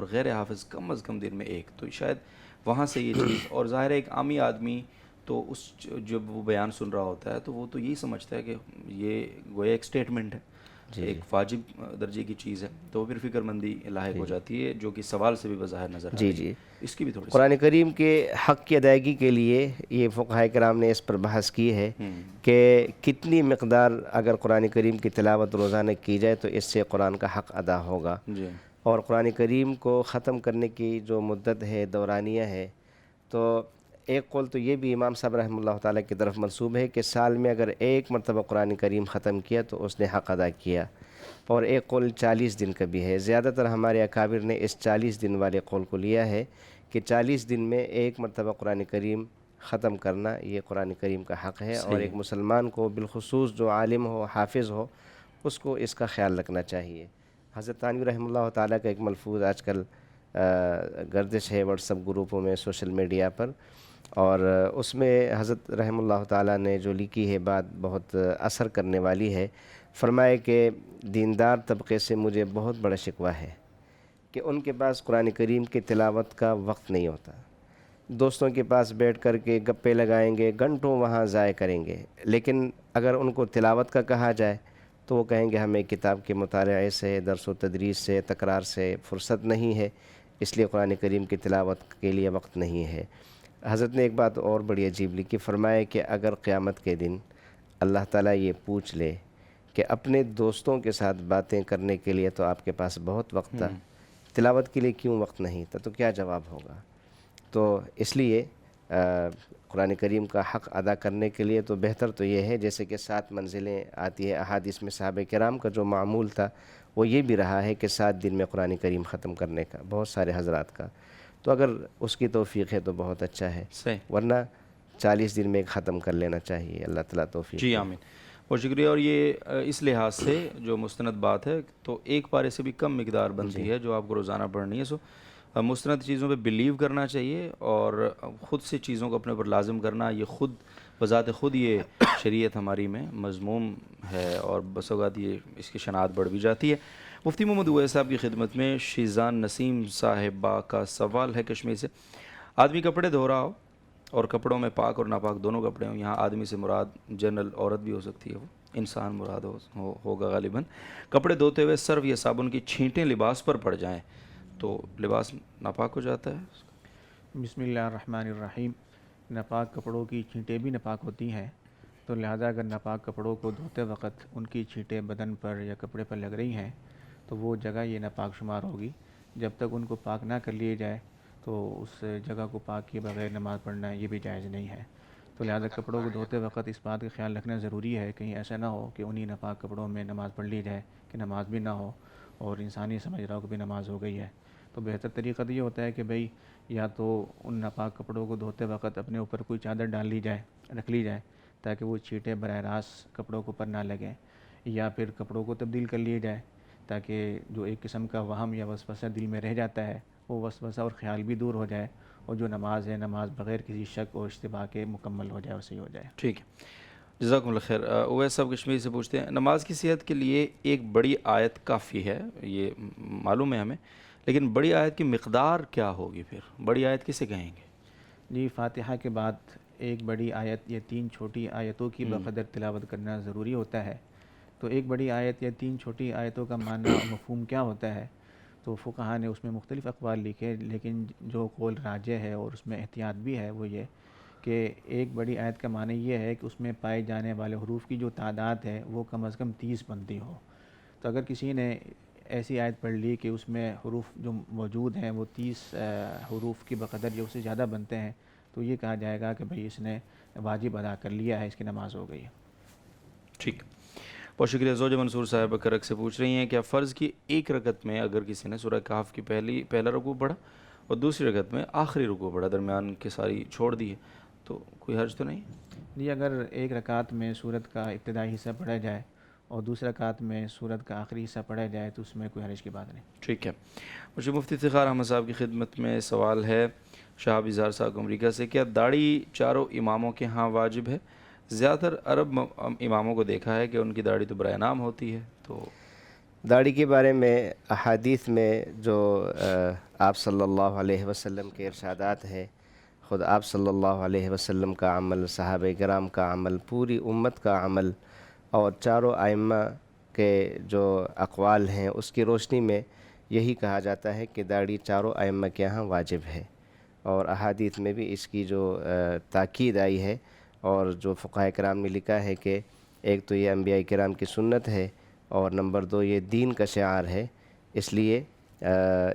اور غیر حافظ کم از کم دن میں ایک. تو شاید وہاں سے یہ چیز. اور ظاہر ہے ایک عامی آدمی تو اس جب وہ بیان سن رہا ہوتا ہے تو وہ تو یہی سمجھتا ہے کہ یہ گویا ایک سٹیٹمنٹ ہے, ایک واجب درجے کی چیز ہے, تو پھر فکر مندی لاحق ہو جاتی ہے, جو کہ سوال سے بھی بظاہر نظر آ رہی ہے. اس کی بھی تھوڑی قرآن کریم کے حق کی ادائیگی کے لیے یہ فقہاء کرام نے اس پر بحث کی ہے کہ کتنی مقدار اگر قرآن کریم کی تلاوت روزانہ کی جائے تو اس سے قرآن کا حق ادا ہوگا. جی اور قرآن کریم کو ختم کرنے کی جو مدت ہے دورانیہ ہے, تو ایک قول تو یہ بھی امام صاحب رحمہ اللہ تعالیٰ کی طرف منسوب ہے کہ سال میں اگر ایک مرتبہ قرآن کریم ختم کیا تو اس نے حق ادا کیا, اور ایک قول 40 دن کا بھی ہے. زیادہ تر ہمارے اکابر نے اس 40 دن والے قول کو لیا ہے کہ 40 دن میں ایک مرتبہ قرآن کریم ختم کرنا یہ قرآن کریم کا حق ہے, اور ایک مسلمان کو بالخصوص جو عالم ہو حافظ ہو اس کو اس کا خیال رکھنا چاہیے. حضرت تھانوی رحمہ اللہ تعالیٰ کا ایک ملفوظ آج کل گردش ہے واٹس ایپ گروپوں میں سوشل میڈیا پر, اور اس میں حضرت رحمہ اللہ تعالیٰ نے جو لکھی ہے بات بہت اثر کرنے والی ہے. فرمائے کہ دیندار طبقے سے مجھے بہت بڑا شکوہ ہے کہ ان کے پاس قرآن کریم کی تلاوت کا وقت نہیں ہوتا. دوستوں کے پاس بیٹھ کر کے گپے لگائیں گے, گھنٹوں وہاں ضائع کریں گے, لیکن اگر ان کو تلاوت کا کہا جائے تو وہ کہیں گے ہمیں کتاب کے مطالعے سے, درس و تدریس سے, تکرار سے فرصت نہیں ہے, اس لیے قرآن کریم کی تلاوت کے لیے وقت نہیں ہے. حضرت نے ایک بات اور بڑی عجیب لکھی, فرمائے کہ اگر قیامت کے دن اللہ تعالیٰ یہ پوچھ لے کہ اپنے دوستوں کے ساتھ باتیں کرنے کے لیے تو آپ کے پاس بہت وقت تھا, تلاوت کے لیے کیوں وقت نہیں تھا, تو کیا جواب ہوگا؟ تو اس لیے قرآن کریم کا حق ادا کرنے کے لیے تو بہتر تو یہ ہے, جیسے کہ 7 منزلیں آتی ہے احادیث میں, صحابہ کرام کا جو معمول تھا وہ یہ بھی رہا ہے کہ 7 دن میں قرآن کریم ختم کرنے کا, بہت سارے حضرات کا. تو اگر اس کی توفیق ہے تو بہت اچھا ہے, ورنہ 40 دن میں ختم کر لینا چاہیے. اللہ تعالیٰ توفیق. جی آمین, بہت شکریہ. اور یہ اس لحاظ سے جو مستند بات ہے تو ایک پارے سے بھی کم مقدار بنتی ہے جو آپ کو روزانہ پڑھنی ہے. سو مستند چیزوں پہ بلیو کرنا چاہیے, اور خود سے چیزوں کو اپنے اوپر لازم کرنا, یہ خود بذات خود یہ شریعت ہماری میں مضموم ہے, اور بس اوقات یہ اس کی شناعت بڑھ بھی جاتی ہے. مفتی محمد اویس صاحب کی خدمت میں شیزان نسیم صاحبہ کا سوال ہے کشمیر سے. آدمی کپڑے دھو رہا ہو اور کپڑوں میں پاک اور ناپاک دونوں کپڑے ہوں, یہاں آدمی سے مراد جنرل عورت بھی ہو سکتی ہے, وہ انسان مراد ہوگا غالباً, کپڑے دھوتے ہوئے سرف یا صابن کی چھینٹیں لباس پر پڑ جائیں تو لباس ناپاک ہو جاتا ہے؟ بسم اللہ الرحمن الرحیم. ناپاک کپڑوں کی چھینٹیں بھی ناپاک ہوتی ہیں, تو لہذا اگر ناپاک کپڑوں کو دھوتے وقت ان کی چھینٹیں بدن پر یا کپڑے پر لگ رہی ہیں تو وہ جگہ یہ ناپاک شمار ہوگی. جب تک ان کو پاک نہ کر لیے جائے تو اس جگہ کو پاک کیے بغیر نماز پڑھنا یہ بھی جائز نہیں ہے. تو لہذا کپڑوں کو دھوتے وقت اس بات کا خیال رکھنا ضروری ہے, کہیں ایسا نہ ہو کہ انہی ناپاک کپڑوں میں نماز پڑھ لی جائے کہ نماز بھی نہ ہو اور انسانی سمجھ رہا ہو کہ بھی نماز ہو گئی ہے. تو بہتر طریقہ تو یہ ہوتا ہے کہ بھئی یا تو ان ناپاک کپڑوں کو دھوتے وقت اپنے اوپر کوئی چادر ڈال لی جائے, رکھ لی جائے تاکہ وہ چھینٹیں براہ راست کپڑوں کے اوپر نہ لگیں, یا پھر کپڑوں کو تبدیل کر لیے جائے تاکہ جو ایک قسم کا وہم یا وسوسہ دل میں رہ جاتا ہے وہ وسوسہ اور خیال بھی دور ہو جائے, اور جو نماز ہے نماز بغیر کسی شک اور اشتباہ کے مکمل ہو جائے اور صحیح ہو جائے. ٹھیک ہے, جزاکم اللہ خیر. اویس صاحب کشمیر سے پوچھتے ہیں, نماز کی صحت کے لیے ایک بڑی آیت کافی ہے, یہ معلوم ہے ہمیں, لیکن بڑی آیت کی مقدار کیا ہوگی؟ پھر بڑی آیت کسے کہیں گے؟ جی, فاتحہ کے بعد ایک بڑی آیت یا 3 چھوٹی آیتوں کی بقدر تلاوت کرنا ضروری ہوتا ہے. تو ایک بڑی آیت یا 3 چھوٹی آیتوں کا معنی اور مفہوم کیا ہوتا ہے, تو فقہاء نے اس میں مختلف اقوال لکھے, لیکن جو قول راجح ہے اور اس میں احتیاط بھی ہے وہ یہ کہ ایک بڑی آیت کا معنی یہ ہے کہ اس میں پائے جانے والے حروف کی جو تعداد ہے وہ کم از کم 30 بنتی ہو. تو اگر کسی نے ایسی آیت پڑھ لی کہ اس میں حروف جو موجود ہیں وہ 30 حروف کی بقدر یا اس سے زیادہ بنتے ہیں تو یہ کہا جائے گا کہ بھئی اس نے واجب ادا کر لیا ہے, اس کی نماز ہو گئی ہے. ٹھیک, بہت شکریہ. زوجہ منصور صاحب کرک سے پوچھ رہی ہیں کیا فرض کی ایک رکعت میں اگر کسی نے سورہ کہف کی پہلا رکوع پڑھا اور دوسری رکعت میں آخری رکوع پڑھا, درمیان کی ساری چھوڑ دی ہے, تو کوئی حرج تو نہیں؟ جی, اگر ایک رکعت میں سورت کا ابتدائی حصہ پڑھا جائے اور دوسرا رکعت میں سورت کا آخری حصہ پڑھا جائے تو اس میں کوئی حرج کی بات نہیں. ٹھیک ہے. مجھے مفتی افتخار احمد صاحب کی خدمت میں سوال ہے شہاب اظہار صاحب امریکہ سے, کیا داڑھی چاروں اماموں کے ہاں واجب ہے؟ زیادہ تر عرب اماموں کو دیکھا ہے کہ ان کی داڑھی تو برائے نام ہوتی ہے. تو داڑھی کے بارے میں احادیث میں جو آپ صلی اللہ علیہ وسلم کے ارشادات ہے، خود آپ صلی اللہ علیہ وسلم کا عمل، صحابہ کرام کا عمل، پوری امت کا عمل اور چاروں ائمہ کے جو اقوال ہیں اس کی روشنی میں یہی کہا جاتا ہے کہ داڑھی چاروں ائمہ کے ہاں واجب ہے، اور احادیث میں بھی اس کی جو تاکید آئی ہے، اور جو فقہاء کرام نے لکھا ہے کہ ایک تو یہ انبیاء کرام کی سنت ہے، اور نمبر دو یہ دین کا شعار ہے، اس لیے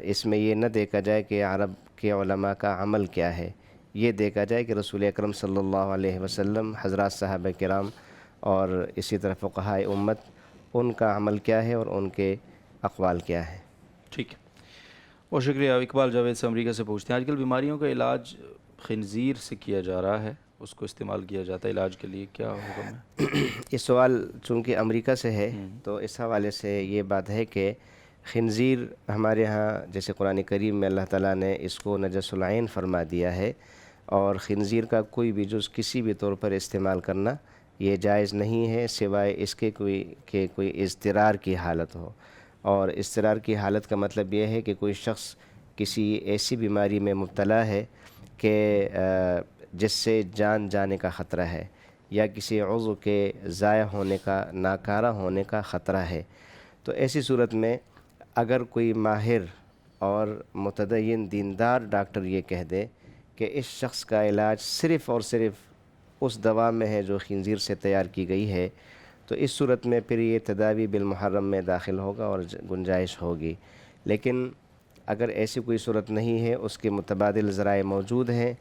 اس میں یہ نہ دیکھا جائے کہ عرب کے علماء کا عمل کیا ہے، یہ دیکھا جائے کہ رسول اکرم صلی اللہ علیہ وسلم، حضرات صحابہ کرام اور اسی طرح فقہاء امت، ان کا عمل کیا ہے اور ان کے اقوال کیا ہے۔ ٹھیک ہے، بہت شکریہ۔ اقبال جاوید سے امریکہ سے پوچھتے ہیں، آج کل بیماریوں کا علاج خنزیر سے کیا جا رہا ہے، اس کو استعمال کیا جاتا ہے علاج کے لیے، کیا حکم ہے؟ یہ سوال چونکہ امریکہ سے ہے تو اس حوالے سے یہ بات ہے کہ خنزیر ہمارے ہاں جیسے قرآن کریم میں اللہ تعالیٰ نے اس کو نجس العین فرما دیا ہے، اور خنزیر کا کوئی بھی جز کسی بھی طور پر استعمال کرنا یہ جائز نہیں ہے، سوائے اس کے کوئی اضطرار کی حالت ہو، اور اضطرار کی حالت کا مطلب یہ ہے کہ کوئی شخص کسی ایسی بیماری میں مبتلا ہے کہ جس سے جان جانے کا خطرہ ہے، یا کسی عضو کے ضائع ہونے کا، ناکارہ ہونے کا خطرہ ہے، تو ایسی صورت میں اگر کوئی ماہر اور متدین دیندار ڈاکٹر یہ کہہ دے کہ اس شخص کا علاج صرف اور صرف اس دوا میں ہے جو خنزیر سے تیار کی گئی ہے، تو اس صورت میں پھر یہ تداوی بالمحرم میں داخل ہوگا اور گنجائش ہوگی۔ لیکن اگر ایسی کوئی صورت نہیں ہے، اس کے متبادل ذرائع موجود ہیں،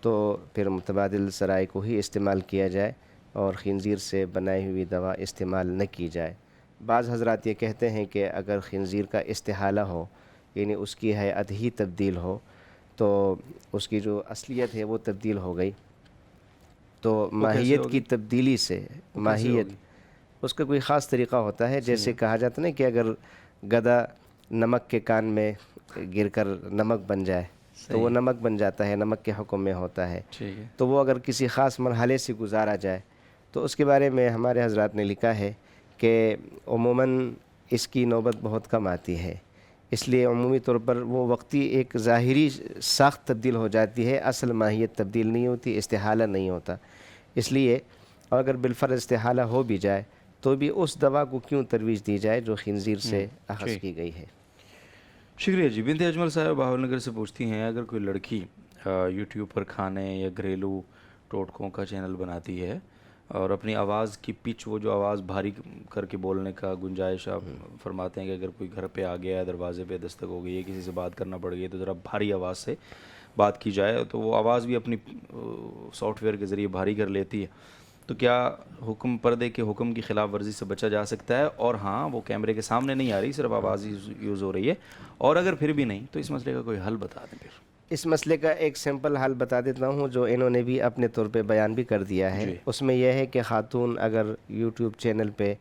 تو پھر متبادل ذرائع کو ہی استعمال کیا جائے اور خنزیر سے بنائی ہوئی دوا استعمال نہ کی جائے۔ بعض حضرات یہ کہتے ہیں کہ اگر خنزیر کا استحالہ ہو، یعنی اس کی ہیئت ہی تبدیل ہو، تو اس کی جو اصلیت ہے وہ تبدیل ہو گئی، تو وہ کیسے ماہیت ہوگی؟ کی تبدیلی سے وہ کیسے ماہیت ہوگی؟ اس کا کوئی خاص طریقہ ہوتا ہے، جیسے کہا جاتا ہے نا کہ اگر گدھا نمک کے کان میں گر کر نمک بن جائے تو وہ صحیح، نمک بن جاتا ہے، نمک کے حکم میں ہوتا ہے، ٹھیک ہے، تو وہ اگر کسی خاص مرحلے سے گزارا جائے تو اس کے بارے میں ہمارے حضرات نے لکھا ہے کہ عموماً اس کی نوبت بہت کم آتی ہے، اس لیے عمومی طور پر وہ وقتی ایک ظاہری ساخت تبدیل ہو جاتی ہے، اصل ماہیت تبدیل نہیں ہوتی، استحالہ نہیں ہوتا، اس لیے اگر بالفرض استحالہ ہو بھی جائے تو بھی اس دوا کو کیوں ترویج دی جائے جو خنزیر سے اخذ ٹھیک۔ کی گئی ہے۔ شکریہ جی۔ بنت اجمل صاحب بہاول نگر سے پوچھتی ہیں، اگر کوئی لڑکی یوٹیوب پر کھانے یا گھریلو ٹوٹکوں کا چینل بناتی ہے اور اپنی آواز کی پچ، وہ جو آواز بھاری کر کے بولنے کا گنجائش آپ فرماتے ہیں کہ اگر کوئی گھر پہ آ گیا ہے، دروازے پہ دستک ہو گئی ہے، کسی سے بات کرنا پڑ گئی ہے، تو ذرا بھاری آواز سے بات کی جائے، تو وہ آواز بھی اپنی سافٹ ویئر کے ذریعے بھاری کر لیتی ہے، تو کیا حکم پردے کے حکم کی خلاف ورزی سے بچا جا سکتا ہے؟ اور ہاں، وہ کیمرے کے سامنے نہیں آ رہی، صرف آواز یوز ہو رہی ہے، اور اگر پھر بھی نہیں تو اس مسئلے کا کوئی حل بتا دیں پھر۔ اس مسئلے کا ایک سمپل حل بتا دیتا ہوں جو انہوں نے بھی اپنے طور پہ بیان بھی کر دیا ہے، جی، اس میں یہ ہے کہ خاتون اگر یوٹیوب چینل پہ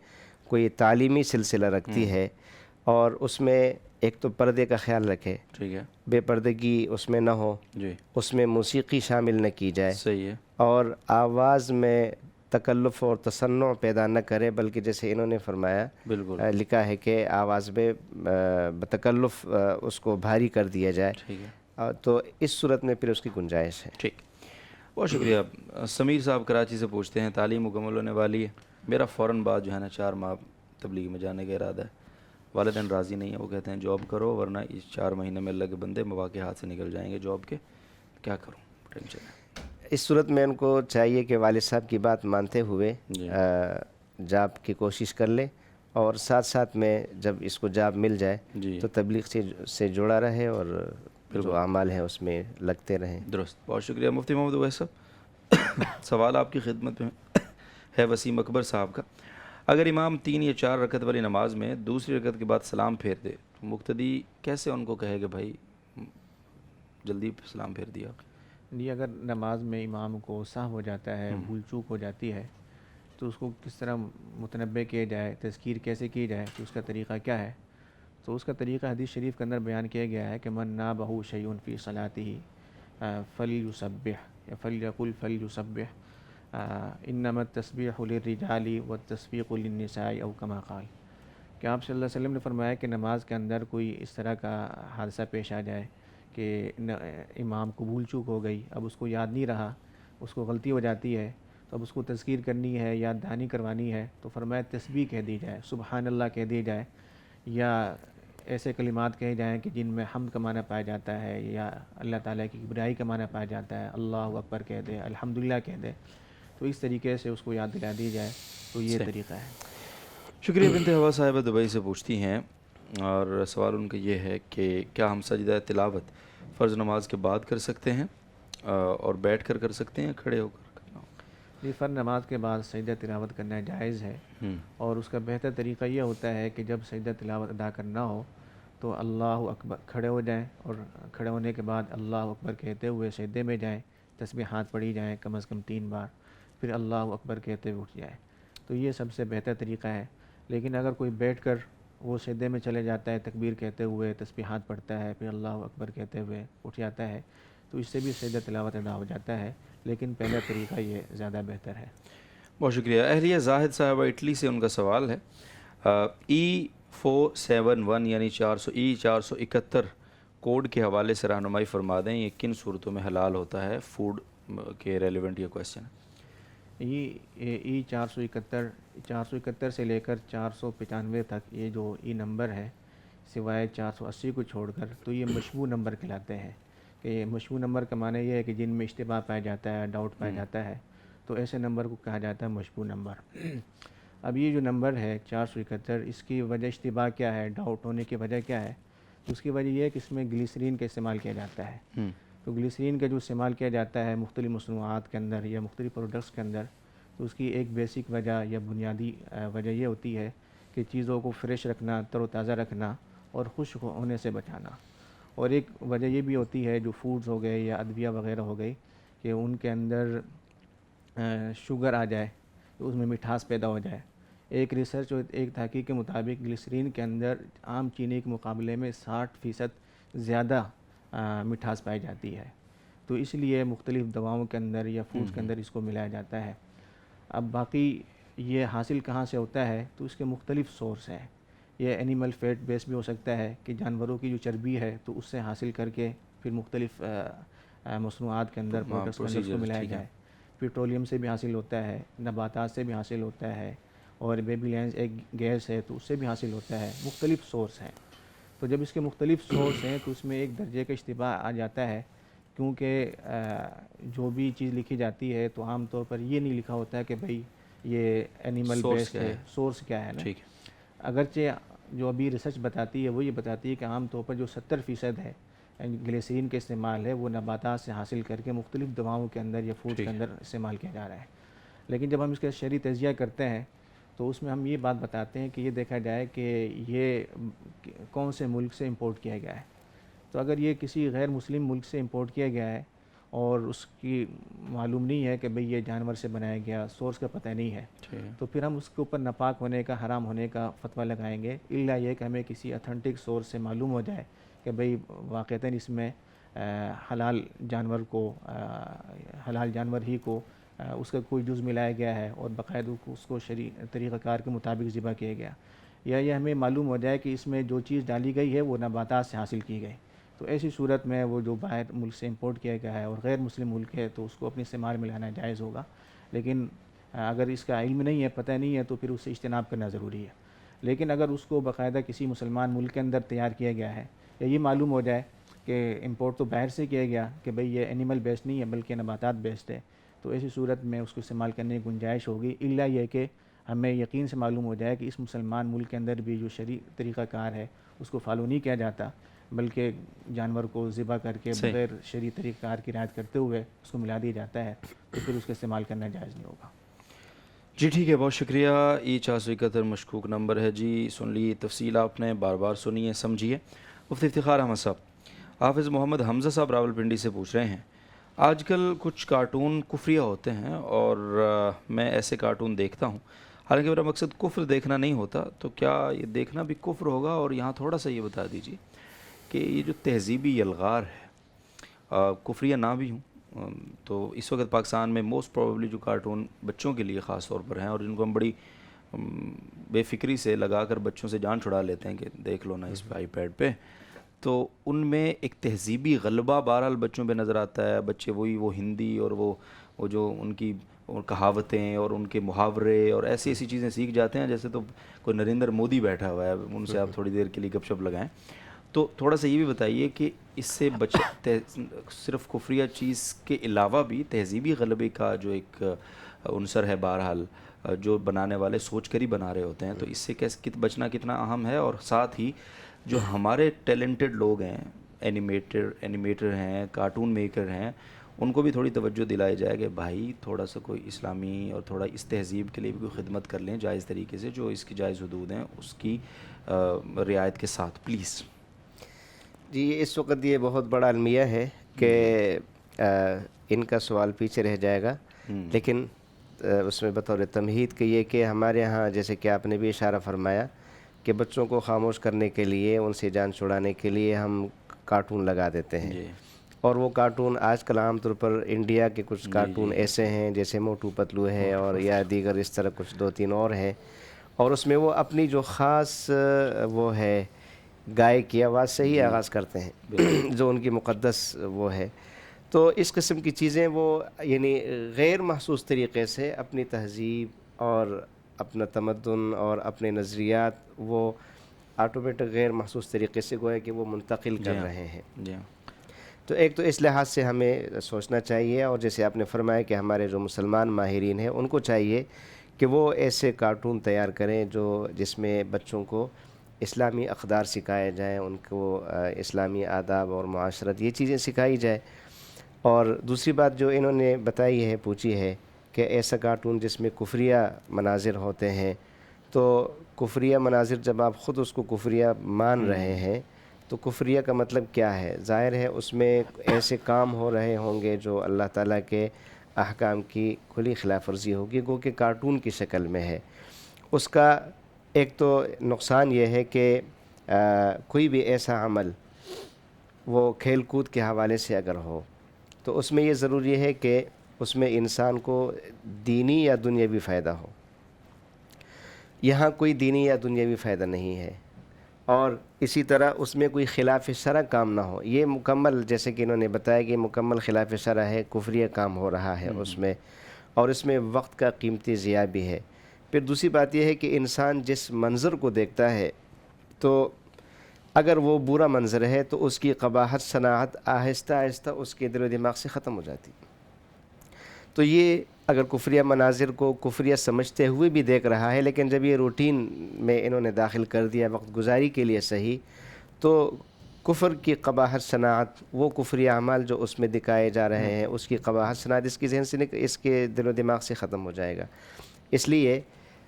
کوئی تعلیمی سلسلہ رکھتی ہے اور اس میں ایک تو پردے کا خیال رکھے، ٹھیک ہے، بے پردگی اس میں نہ ہو، جی، اس میں موسیقی شامل نہ کی جائے، صحیح ہے، اور آواز میں تکلف اور تصنع پیدا نہ کرے، بلکہ جیسے انہوں نے فرمایا بالکل، لکھا ہے کہ آواز میں بتکلف اس کو بھاری کر دیا جائے، ٹھیک ہے، تو اس صورت میں پھر اس کی گنجائش ہے۔ ٹھیک، بہت شکریہ۔ سمیر صاحب کراچی سے پوچھتے ہیں، تعلیم مکمل ہونے والی ہے، میرا فوراً بعد جو ہے نا 4 ماہ تبلیغ میں جانے کا ارادہ ہے، والدین راضی نہیں ہیں، وہ کہتے ہیں جاب کرو ورنہ اس 4 مہینے میں اللہ کے بندے مواقع ہاتھ سے نکل جائیں گے جاب کے، کیا کروں؟ ٹینشن ہے۔ اس صورت میں ان کو چاہیے کہ والد صاحب کی بات مانتے ہوئے جی، جاب کی کوشش کر لے، اور ساتھ ساتھ میں جب اس کو جاب مل جائے جی، تو تبلیغ سے جڑا رہے اور جو بالکل، اعمال ہیں اس میں لگتے رہیں۔ درست، بہت شکریہ مفتی محمد اویس صاحب۔ سوال آپ کی خدمت میں ہے وسیم اکبر صاحب کا، اگر امام 3 یا 4 رکعت والی نماز میں دوسری رکعت کے بعد سلام پھیر دے تو مقتدی کیسے ان کو کہے کہ بھائی جلدی سلام پھیر دیا؟ جی، اگر نماز میں امام کو سہو ہو جاتا ہے، بھول چوک ہو جاتی ہے، تو اس کو کس طرح متنبہ کیا جائے، تذکیر کیسے کی جائے، کہ اس کا طریقہ کیا ہے؟ تو اس کا طریقہ حدیث شریف کے اندر بیان کیا گیا ہے کہ من نابہ شیء فی صلاتہ فلیسبح یا فلیقل فلیسبح انما التسبیح للرجال والتصفیق للنساء او کما قال، کہ آپ صلی اللہ علیہ وسلم نے فرمایا کہ نماز کے اندر کوئی اس طرح کا حادثہ پیش آ جائے کہ امام کو بھول چوک ہو گئی، اب اس کو یاد نہیں رہا، اس کو غلطی ہو جاتی ہے، تو اب اس کو تذکیر کرنی ہے، یاد دہانی کروانی ہے، تو فرمایا تسبیح کہہ دی جائے، سبحان اللہ کہہ دی جائے، یا ایسے کلمات کہے جائیں کہ جن میں حمد کا معنی پایا جاتا ہے یا اللہ تعالیٰ کی کبریائی کا معنی پایا جاتا ہے، اللہ اکبر کہہ دے، الحمدللہ کہہ دے، تو اس طریقے سے اس کو یاد دلا دی جائے، تو یہ صحیح، طریقہ ہے۔ شکریہ۔ بنت ہوا صاحبہ دبئی سے پوچھتی ہیں، اور سوال ان کا یہ ہے کہ کیا ہم سجدہ تلاوت فرض نماز کے بعد کر سکتے ہیں، اور بیٹھ کر کر سکتے ہیں، کھڑے ہو کر کرنا یہ فرض نماز کے بعد سجدہ تلاوت کرنا جائز ہے، ہوگا؟ اور اس کا بہتر طریقہ یہ ہوتا ہے کہ جب سجدہ تلاوت ادا کرنا ہو تو اللہ اکبر کھڑے ہو جائیں، اور کھڑے ہونے کے بعد اللہ اکبر کہتے ہوئے سجدے میں جائیں، تسبیحات پڑھی جائیں کم از کم 3 بار، پھر اللہ اکبر کہتے ہوئے اٹھ جائیں، تو یہ سب سے بہتر طریقہ ہے۔ لیکن اگر کوئی بیٹھ کر وہ سجدے میں چلے جاتا ہے تکبیر کہتے ہوئے، تسبیحات پڑھتا ہے، پھر اللہ اکبر کہتے ہوئے اٹھ جاتا ہے، تو اس سے بھی سجدہ تلاوت ادا ہو جاتا ہے، لیکن پہلا طریقہ یہ زیادہ بہتر ہے۔ بہت شکریہ۔ اہلیہ زاہد صاحبہ اٹلی سے ان کا سوال ہے، E471 یعنی 471 کوڈ کے حوالے سے رہنمائی فرما دیں، یہ کن صورتوں میں حلال ہوتا ہے؟ فوڈ کے ریلیونٹ یہ کویسچن ہے۔ ای 471 سے لے کر 495 تک یہ جو ای نمبر ہے، سوائے 480 کو چھوڑ کر، تو یہ مشبوہ نمبر کہلاتے ہیں، کہ یہ مشبوہ نمبر کا معنی یہ ہے کہ جن میں اشتباہ پایا جاتا ہے، ڈاؤٹ پایا جاتا ہے، تو ایسے نمبر کو کہا جاتا ہے مشبوہ نمبر۔ اب یہ جو نمبر ہے 471، اس کی وجہ اشتباہ کیا ہے، ڈاؤٹ ہونے کی وجہ کیا ہے؟ تو اس کی وجہ یہ ہے کہ اس میں گلیسرین کا استعمال کیا جاتا ہے۔ تو گلیسرین کا جو استعمال کیا جاتا ہے مختلف مصنوعات کے اندر یا مختلف پروڈکٹس کے اندر، تو اس کی ایک بیسک وجہ یا بنیادی وجہ یہ ہوتی ہے کہ چیزوں کو فریش رکھنا، تر و تازہ رکھنا اور خشک ہونے سے بچانا، اور ایک وجہ یہ بھی ہوتی ہے جو فوڈز ہو گئے یا ادویہ وغیرہ ہو گئی کہ ان کے اندر شوگر آ جائے، تو اس میں مٹھاس پیدا ہو جائے۔ ایک ریسرچ اور ایک تحقیق کے مطابق گلیسرین کے اندر عام چینی کے مقابلے میں 60% زیادہ مٹھاس پائی جاتی ہے، تو اس لیے مختلف دواؤں کے اندر یا فوڈز کے اندر اس کو ملایا جاتا ہے۔ اب باقی یہ حاصل کہاں سے ہوتا ہے، تو اس کے مختلف سورس ہیں۔ یہ اینیمل فیٹ بیس بھی ہو سکتا ہے کہ جانوروں کی جو چربی ہے تو اس سے حاصل کر کے پھر مختلف مصنوعات کے اندر، پروڈکٹس کے اندر اس کو ملایا جائے۔ پیٹرولیم سے بھی حاصل ہوتا ہے، نباتات سے بھی حاصل ہوتا ہے، اور بیبی لینز ایک گیس ہے تو اس سے بھی حاصل ہوتا ہے، مختلف سورس ہیں۔ تو جب اس کے مختلف سورس ہیں تو اس میں ایک درجے کا اشتباہ آ جاتا ہے، کیونکہ جو بھی چیز لکھی جاتی ہے تو عام طور پر یہ نہیں لکھا ہوتا ہے کہ بھئی یہ اینیمل بیسڈ ہے، سورس کیا ہے نا۔ ٹھیک ہے۔ اگرچہ جو ابھی ریسرچ بتاتی ہے وہ یہ بتاتی ہے کہ عام طور پر جو 70% ہے گلیسرین کے استعمال ہے وہ نباتات سے حاصل کر کے مختلف دواؤں کے اندر یا فوڈ کے اندر استعمال کیا جا رہا ہے۔ لیکن جب ہم اس کا شرعی تجزیہ کرتے ہیں تو اس میں ہم یہ بات بتاتے ہیں کہ یہ دیکھا جائے کہ یہ کون سے ملک سے امپورٹ کیا گیا ہے۔ تو اگر یہ کسی غیر مسلم ملک سے امپورٹ کیا گیا ہے اور اس کی معلوم نہیں ہے کہ بھئی یہ جانور سے بنایا گیا، سورس کا پتہ نہیں ہے، تو پھر ہم اس کے اوپر ناپاک ہونے کا، حرام ہونے کا فتویٰ لگائیں گے، الا یہ کہ ہمیں کسی اتھینٹک سورس سے معلوم ہو جائے کہ بھئی واقعتاً اس میں حلال جانور کو، حلال جانور ہی کو اس کا کوئی جز ملایا گیا ہے اور باقاعدہ اس کو شرعی طریقہ کار کے مطابق ذبح کیا گیا، یا یہ ہمیں معلوم ہو جائے کہ اس میں جو چیز ڈالی گئی ہے وہ نباتات سے حاصل کی گئی، تو ایسی صورت میں وہ جو باہر ملک سے امپورٹ کیا گیا ہے اور غیر مسلم ملک ہے تو اس کو اپنے استعمال میں لانا جائز ہوگا۔ لیکن اگر اس کا علم نہیں ہے، پتہ نہیں ہے، تو پھر اس سے اجتناب کرنا ضروری ہے۔ لیکن اگر اس کو باقاعدہ کسی مسلمان ملک کے اندر تیار کیا گیا ہے، یا یہ معلوم ہو جائے کہ امپورٹ تو باہر سے کیا گیا کہ بھئی یہ اینیمل بیسڈ نہیں ہے بلکہ نباتات بیسڈ ہے، تو ایسی صورت میں اس کو استعمال کرنے کی گنجائش ہوگی، الا یہ کہ ہمیں یقین سے معلوم ہو جائے کہ اس مسلمان ملک کے اندر بھی جو شرعی طریقہ کار ہے اس کو فالو نہیں کیا جاتا، بلکہ جانور کو ذبح کر کے بغیر شرعی طریقہ کار کی رعایت کرتے ہوئے اس کو ملا دیا جاتا ہے، تو پھر اس کا استعمال کرنا جائز نہیں ہوگا۔ جی ٹھیک ہے، بہت شکریہ۔ E471 مشکوک نمبر ہے جی، سن لی تفصیل آپ نے، بار بار سنیے، سمجھیے۔ مفتی افتخار احمد صاحب، حافظ محمد حمزہ صاحب راولپنڈی سے پوچھ رہے ہیں، آج کل کچھ کارٹون کفریہ ہوتے ہیں اور میں ایسے کارٹون دیکھتا ہوں، حالانکہ میرا مقصد کفر دیکھنا نہیں ہوتا، تو کیا یہ دیکھنا بھی کفر ہوگا؟ اور یہاں تھوڑا سا یہ بتا دیجیے کہ یہ جو تہذیبی یلغار ہے، کفریہ نہ بھی ہوں، تو اس وقت پاکستان میں موسٹ پروبیبلی جو کارٹون بچوں کے لیے خاص طور پر ہیں اور جن کو ہم بڑی بے فکری سے لگا کر بچوں سے جان چھڑا لیتے ہیں کہ دیکھ لو نا اس پہ آئی پیڈ پہ، تو ان میں ایک تہذیبی غلبہ بہرحال بچوں پہ نظر آتا ہے. بچے وہ ہندی اور وہ جو ان کی اور کہاوتیں اور ان کے محاورے اور ایسی ایسی چیزیں سیکھ جاتے ہیں جیسے تو کوئی نریندر مودی بیٹھا ہوا ہے, ان سے آپ تھوڑی دیر کے لیے گپ شپ لگائیں. تو تھوڑا سا یہ بھی بتائیے کہ اس سے صرف کفریہ چیز کے علاوہ بھی تہذیبی غلبے کا جو ایک عنصر ہے بہرحال جو بنانے والے سوچ کر ہی بنا رہے ہوتے ہیں, تو اس سے بچنا کتنا اہم ہے. اور ساتھ ہی جو ہمارے ٹیلنٹڈ لوگ ہیں, اینیمیٹر ہیں, کارٹون میکر ہیں, ان کو بھی تھوڑی توجہ دلائی جائے کہ بھائی تھوڑا سا کوئی اسلامی اور تھوڑا اس تہذیب کے لیے بھی کوئی خدمت کر لیں جائز طریقے سے, جو اس کی جائز حدود ہیں اس کی رعایت کے ساتھ, پلیز. جی اس وقت یہ بہت بڑا المیہ ہے کہ ان کا سوال پیچھے رہ جائے گا, لیکن اس میں بطور تمہید کہ یہ کہ ہمارے ہاں جیسے کہ آپ نے بھی اشارہ فرمایا کہ بچوں کو خاموش کرنے کے لیے, ان سے جان چھڑانے کے لیے ہم کارٹون لگا دیتے ہیں. اور وہ کارٹون آج کل عام طور پر انڈیا کے کچھ کارٹون ایسے ہیں جیسے موٹو پتلو ہے اور یا دیگر اس طرح کچھ 2-3 اور ہیں, اور اس میں وہ اپنی جو خاص وہ ہے گائے کی آواز سے ہی آغاز کرتے ہیں جو ان کی مقدس وہ ہے. تو اس قسم کی چیزیں وہ یعنی غیر محسوس طریقے سے اپنی تہذیب اور اپنا تمدن اور اپنے نظریات وہ آٹومیٹک غیر محسوس طریقے سے گویا کہ وہ منتقل کر رہے ہیں. تو ایک تو اس لحاظ سے ہمیں سوچنا چاہیے, اور جیسے آپ نے فرمایا کہ ہمارے جو مسلمان ماہرین ہیں ان کو چاہیے کہ وہ ایسے کارٹون تیار کریں جس میں بچوں کو اسلامی اقدار سکھائے جائیں, ان کو اسلامی آداب اور معاشرت یہ چیزیں سکھائی جائے. اور دوسری بات جو انہوں نے بتائی ہے, پوچھی ہے کہ ایسا کارٹون جس میں کفریہ مناظر ہوتے ہیں, تو کفریہ مناظر جب آپ خود اس کو کفریہ مان رہے ہیں تو کفریہ کا مطلب کیا ہے؟ ظاہر ہے اس میں ایسے کام ہو رہے ہوں گے جو اللہ تعالیٰ کے احکام کی کھلی خلاف ورزی ہوگی, گو کہ کارٹون کی شکل میں ہے. اس کا ایک تو نقصان یہ ہے کہ کوئی بھی ایسا عمل وہ کھیل کود کے حوالے سے اگر ہو تو اس میں یہ ضروری ہے کہ اس میں انسان کو دینی یا دنیاوی فائدہ ہو. یہاں کوئی دینی یا دنیاوی فائدہ نہیں ہے, اور اسی طرح اس میں کوئی خلاف شرع کام نہ ہو. یہ مکمل جیسے کہ انہوں نے بتایا کہ مکمل خلاف شرع ہے, کفریہ کام ہو رہا ہے اس میں, اور اس میں وقت کا قیمتی ضیاع بھی ہے. پھر دوسری بات یہ ہے کہ انسان جس منظر کو دیکھتا ہے تو اگر وہ برا منظر ہے تو اس کی قباحت صناعت آہستہ آہستہ اس کے دل و دماغ سے ختم ہو جاتی. تو یہ اگر کفریہ مناظر کو کفریہ سمجھتے ہوئے بھی دیکھ رہا ہے, لیکن جب یہ روٹین میں انہوں نے داخل کر دیا وقت گزاری کے لیے صحیح, تو کفر کی قباحت صناعت, وہ کفریہ اعمال جو اس میں دکھائے جا رہے ہیں اس کی قباحت صناعت اس کی ذہن سے اس کے دل و دماغ سے ختم ہو جائے گا. اس لیے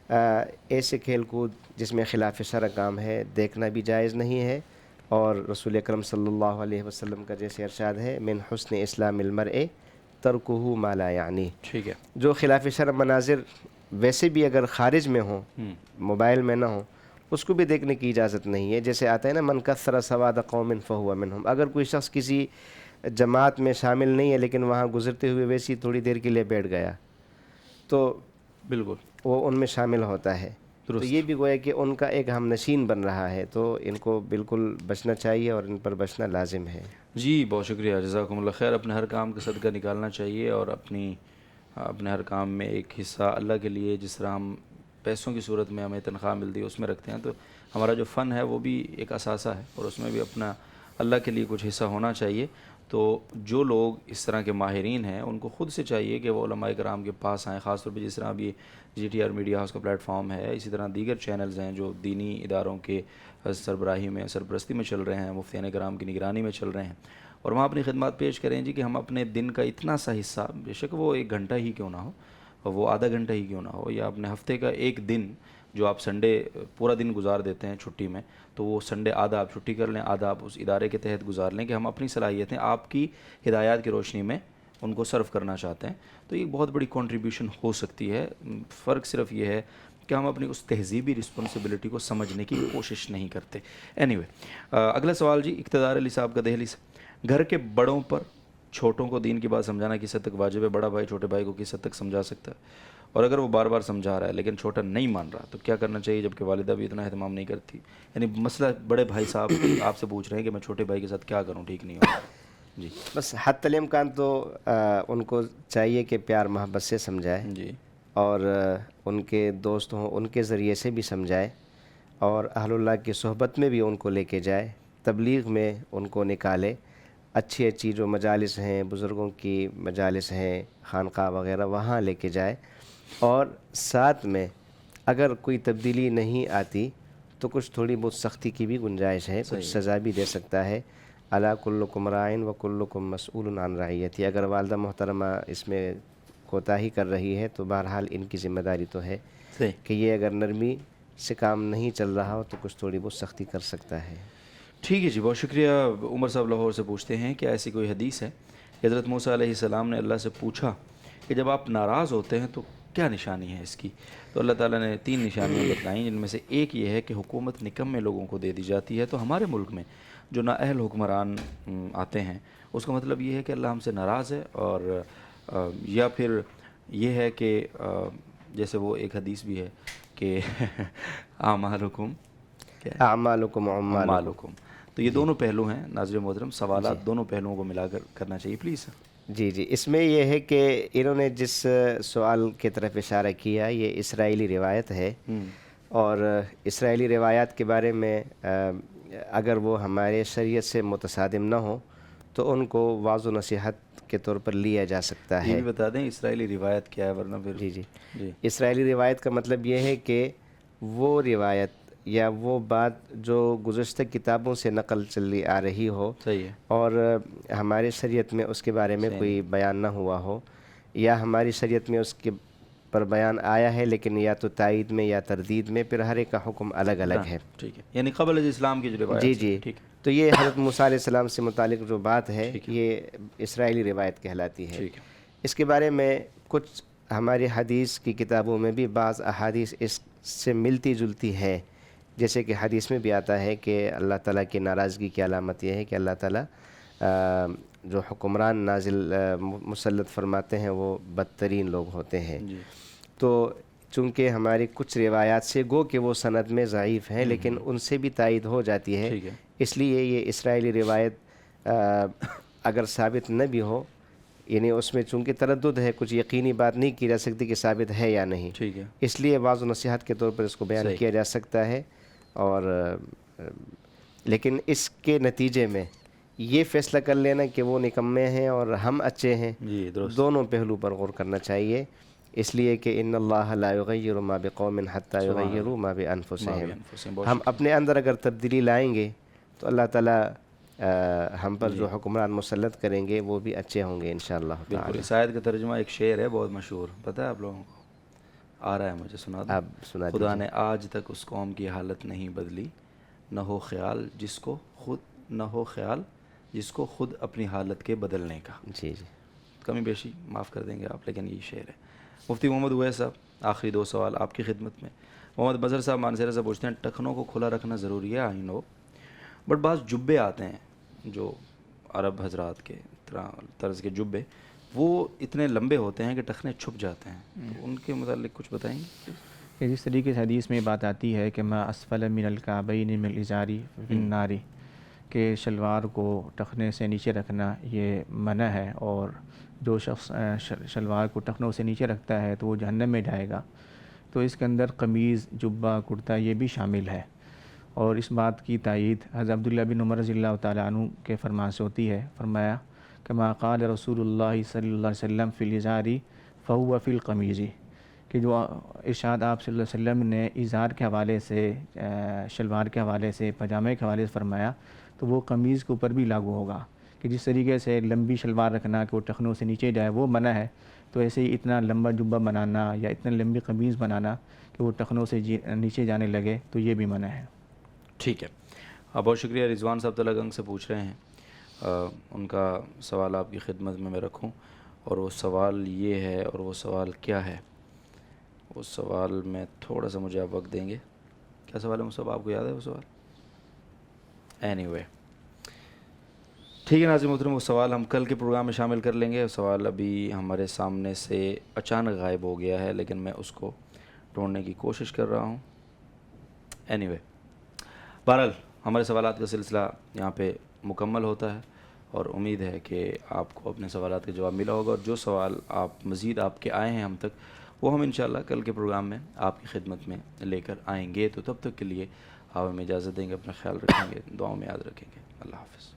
ایسے کھیل کود جس میں خلاف شرع کام ہے دیکھنا بھی جائز نہیں ہے. اور رسول اکرم صلی اللہ علیہ وسلم کا جیسے ارشاد ہے, من حسن اسلام المرء ترکہ ما لا یعنی. ٹھیک ہے, جو خلاف شرع مناظر ویسے بھی اگر خارج میں ہوں, موبائل میں نہ ہوں, اس کو بھی دیکھنے کی اجازت نہیں ہے. جیسے آتا ہے نا, من کثر سواد قوم فہو منہم. اگر کوئی شخص کسی جماعت میں شامل نہیں ہے لیکن وہاں گزرتے ہوئے ویسی تھوڑی دیر کے لیے بیٹھ گیا تو بالکل وہ ان میں شامل ہوتا ہے. تو یہ بھی گویا کہ ان کا ایک ہم نشین بن رہا ہے, تو ان کو بالکل بچنا چاہیے اور ان پر بچنا لازم ہے. جی بہت شکریہ, جزاکم اللہ خیر. اپنے ہر کام کا صدقہ نکالنا چاہیے, اور اپنے ہر کام میں ایک حصہ اللہ کے لیے, جس طرح ہم پیسوں کی صورت میں ہمیں تنخواہ ملتی ہے اس میں رکھتے ہیں, تو ہمارا جو فن ہے وہ بھی ایک اثاثہ ہے, اور اس میں بھی اپنا اللہ کے لیے کچھ حصہ ہونا چاہیے. تو جو لوگ اس طرح کے ماہرین ہیں ان کو خود سے چاہیے کہ وہ علماء کرام کے پاس آئیں, خاص طور پہ جس طرح ابھی GTR میڈیا ہاؤس کا پلیٹ فارم ہے, اسی طرح دیگر چینلز ہیں جو دینی اداروں کے سربراہی میں سرپرستی میں چل رہے ہیں, مفتیان کرام کی نگرانی میں چل رہے ہیں, اور وہاں اپنی خدمات پیش کریں جی کہ ہم اپنے دن کا اتنا سا حصہ, بے شک وہ 1 گھنٹہ ہی کیوں نہ ہو, وہ آدھا گھنٹہ ہی کیوں نہ ہو, یا اپنے ہفتے کا ایک دن جو آپ سنڈے پورا دن گزار دیتے ہیں چھٹی میں, تو وہ سنڈے آدھا آپ چھٹی کر لیں, آدھا آپ اس ادارے کے تحت گزار لیں کہ ہم اپنی صلاحیتیں آپ کی ہدایات کی روشنی میں ان کو سرو کرنا چاہتے ہیں. تو یہ بہت بڑی کنٹریبیوشن ہو سکتی ہے. فرق صرف یہ ہے کہ ہم اپنی اس تہذیبی رسپانسبلٹی کو سمجھنے کی کوشش نہیں کرتے. اینی وے, اگلا سوال جی اقتدار علی صاحب کا دہلی سے. گھر کے بڑوں پر چھوٹوں کو دین کی بات سمجھانا کس حد تک واجب ہے، بڑا بھائی چھوٹے بھائی کو کس حد تک سمجھا سکتا ہے، اور اگر وہ بار بار سمجھا رہا ہے لیکن چھوٹا نہیں مان رہا تو کیا کرنا چاہیے، جبکہ والدہ بھی اتنا اہتمام نہیں کرتی؟ یعنی مسئلہ بڑے بھائی صاحب آپ سے پوچھ رہے ہیں کہ میں چھوٹے بھائی کے ساتھ کیا کروں، ٹھیک نہیں ہو؟ جی بس حتی الامکان تو ان کو چاہیے کہ پیار محبت سے سمجھائے، جی اور ان کے دوست ہوں ان کے ذریعے سے بھی سمجھائے، اور اہل اللہ کی صحبت میں بھی ان کو لے کے جائے، تبلیغ میں ان کو نکالے، اچھی اچھی جو مجالس ہیں، بزرگوں کی مجالس ہیں، خانقاہ وغیرہ، وہاں لے کے جائے، اور ساتھ میں اگر کوئی تبدیلی نہیں آتی تو کچھ تھوڑی بہت سختی کی بھی گنجائش ہے، کچھ صحیح ہے، سزا بھی دے سکتا ہے۔ الا کلکم رائن و کلکم مسئول عن رعیتہ، اگر والدہ محترمہ اس میں کوتاہی کر رہی ہے تو بہرحال ان کی ذمہ داری تو ہے صحیح۔ کہ یہ اگر نرمی سے کام نہیں چل رہا ہو تو کچھ تھوڑی بہت سختی کر سکتا ہے۔ ٹھیک ہے جی، بہت شکریہ۔ عمر صاحب لاہور سے پوچھتے ہیں کہ ایسی کوئی حدیث ہے کہ حضرت موسیٰ علیہ السلام نے اللہ سے پوچھا کہ جب آپ ناراض ہوتے ہیں تو کیا نشانی ہے اس کی؟ تو اللہ تعالیٰ نے 3 نشانیاں بتلائیں، جن میں سے ایک یہ ہے کہ حکومت نکمے لوگوں کو دے دی جاتی ہے۔ تو ہمارے ملک میں جو نااہل حکمران آتے ہیں، اس کا مطلب یہ ہے کہ اللہ ہم سے ناراض ہے، اور یا پھر یہ ہے کہ جیسے وہ ایک حدیث بھی ہے کہ اعمالکم کیا ہے؟ اعمالکم اعمالکم۔ اعمالکم۔ تو یہ جی دونوں پہلو ہیں ناظرین محترم، جی سوالات دونوں پہلوؤں کو ملا کر کرنا چاہیے پلیز۔ جی جی، اس میں یہ ہے کہ انہوں نے جس سوال کی طرف اشارہ کیا یہ اسرائیلی روایت ہے، اور اسرائیلی روایات کے بارے میں اگر وہ ہمارے شریعت سے متصادم نہ ہو تو ان کو واعظ و نصیحت کے طور پر لیا جا سکتا یہ ہے۔ بھی بتا دیں اسرائیلی روایت کیا ہے، ورنہ پھر جی جی، جی اسرائیلی روایت کا مطلب یہ ہے کہ وہ روایت یا وہ بات جو گزشتہ کتابوں سے نقل چلی آ رہی ہو صحیح ہے، اور ہماری شریعت میں اس کے بارے میں صحیح کوئی نہیں، بیان نہ ہوا ہو، یا ہماری شریعت میں اس کے پر بیان آیا ہے لیکن یا تو تائید میں یا تردید میں، پھر ہر ایک کا حکم الگ الگ ہے۔ ٹھیک ہے، یعنی قبل از اسلام کی جو جی روایت سے، جی، ٹھیک ہے تو یہ حضرت موسیٰ علیہ السلام سے متعلق جو بات ہے ٹھیک ہے یہ اسرائیلی روایت کہلاتی ہے۔ ٹھیک ہے اس کے بارے میں کچھ ہماری حدیث کی کتابوں میں بھی بعض احادیث اس سے ملتی جلتی ہے، جیسے کہ حدیث میں بھی آتا ہے کہ اللہ تعالیٰ کی ناراضگی کی علامت یہ ہے کہ اللہ تعالیٰ جو حکمران نازل مسلط فرماتے ہیں وہ بدترین لوگ ہوتے ہیں۔ جی تو چونکہ ہماری کچھ روایات سے گو کہ وہ سند میں ضعیف ہیں لیکن ان سے بھی تائید ہو جاتی ہے، ٹھیک ہے اس لیے یہ اسرائیلی روایت اگر ثابت نہ بھی ہو، یعنی اس میں چونکہ تردد ہے، کچھ یقینی بات نہیں کی جا سکتی کہ ثابت ہے یا نہیں، ٹھیک ہے اس لیے واعظ و نصیحت کے طور پر اس کو بیان صحیح، کیا جا سکتا ہے، اور لیکن اس کے نتیجے میں یہ فیصلہ کر لینا کہ وہ نکمے ہیں اور ہم اچھے ہیں، جی درست، دونوں پہلو پر غور کرنا چاہیے، اس لیے کہ ان اللہ لا یغیر ما بقوم حتی سبحان یغیروا اللہ، ما ما بانفسہم۔ بانفسہم، بہت ہم شکریہ اپنے اندر اگر تبدیلی لائیں گے تو اللہ تعالیٰ ہم پر جی جو حکمران مسلط کریں گے وہ بھی اچھے ہوں گے انشاءاللہ بالکل۔ تعالی۔ اس آیت کا ترجمہ ایک شعر ہے بہت مشہور، پتہ ہے آپ لوگوں کو؟ آ رہا ہے مجھے، سنا دوں؟ آپ سنا خدا دیجیے۔ نے آج تک اس قوم کی حالت نہیں بدلی، نہ ہو خیال جس کو خود اپنی حالت کے بدلنے کا۔ جی جی کمی بیشی معاف کر دیں گے آپ، لیکن یہ شعر ہے۔ مفتی محمد اویس صاحب، آخری 2 سوال آپ کی خدمت میں۔ محمد بظر صاحب مانسہرہ سے پوچھتے ہیں ٹخنوں کو کھلا رکھنا ضروری ہے؟ آئی نو، بٹ بعض جبے آتے ہیں جو عرب حضرات کے طرز کے جبے، وہ اتنے لمبے ہوتے ہیں کہ ٹخنے چھپ جاتے ہیں، تو ان کے متعلق کچھ بتائیں گے؟ کہ جس طریقے سے حدیث میں بات آتی ہے کہ ما اسفل من الکعبین من الازاری فی النار، کہ شلوار کو ٹخنے سے نیچے رکھنا یہ منع ہے، اور جو شخص شلوار کو ٹخنوں سے نیچے رکھتا ہے تو وہ جہنم میں جائے گا۔ تو اس کے اندر قمیض، جبہ، کرتا یہ بھی شامل ہے، اور اس بات کی تائید حضرت عبداللہ بن عمر رضی اللہ تعالیٰ عنہ کے فرمان سے ہوتی ہے۔ فرمایا کما قال رسول اللہ صلی اللہ علیہ وسلم فی الازار فہو فی القمیض، کہ جو ارشاد آپ صلی اللہ علیہ وسلم نے ازار کے حوالے سے، شلوار کے حوالے سے، پاجامے کے حوالے سے فرمایا تو وہ قمیض کے اوپر بھی لاگو ہوگا، کہ جس طریقے سے لمبی شلوار رکھنا کہ وہ ٹخنوں سے نیچے جائے وہ منع ہے، تو ایسے ہی اتنا لمبا جبہ بنانا یا اتنا لمبی قمیض بنانا کہ وہ ٹخنوں سے نیچے جانے لگے تو یہ بھی منع ہے۔ ٹھیک ہے، بہت شکریہ۔ رضوان صاحب تلہ گنگ سے پوچھ رہے ہیں، ان کا سوال آپ کی خدمت میں رکھوں، اور وہ سوال یہ ہے، اور وہ سوال کیا ہے؟ اس سوال میں تھوڑا سا مجھے آپ وقت دیں گے؟ کیا سوال ہے مصعب، آپ کو یاد ہے وہ سوال؟ اینی وے ٹھیک ہے ناظرین محترم، وہ سوال ہم کل کے پروگرام میں شامل کر لیں گے. سوال ابھی ہمارے سامنے سے اچانک غائب ہو گیا ہے، لیکن میں اس کو ڈھونڈنے کی کوشش کر رہا ہوں. اینی وے، بہرحال ہمارے سوالات کا سلسلہ یہاں پہ مکمل ہوتا ہے، اور امید ہے کہ آپ کو اپنے سوالات کا جواب ملا ہوگا. اور جو سوال مزید آپ کے آئے ہیں ہم تک، وہ ہم انشاءاللہ کل کے پروگرام میں آپ کی خدمت میں لے کر آئیں گے. تو تب تک کے لیے آپ ہمیں اجازت دیں گے، اپنا خیال رکھیں گے، دعاؤں میں یاد رکھیں گے. اللہ حافظ.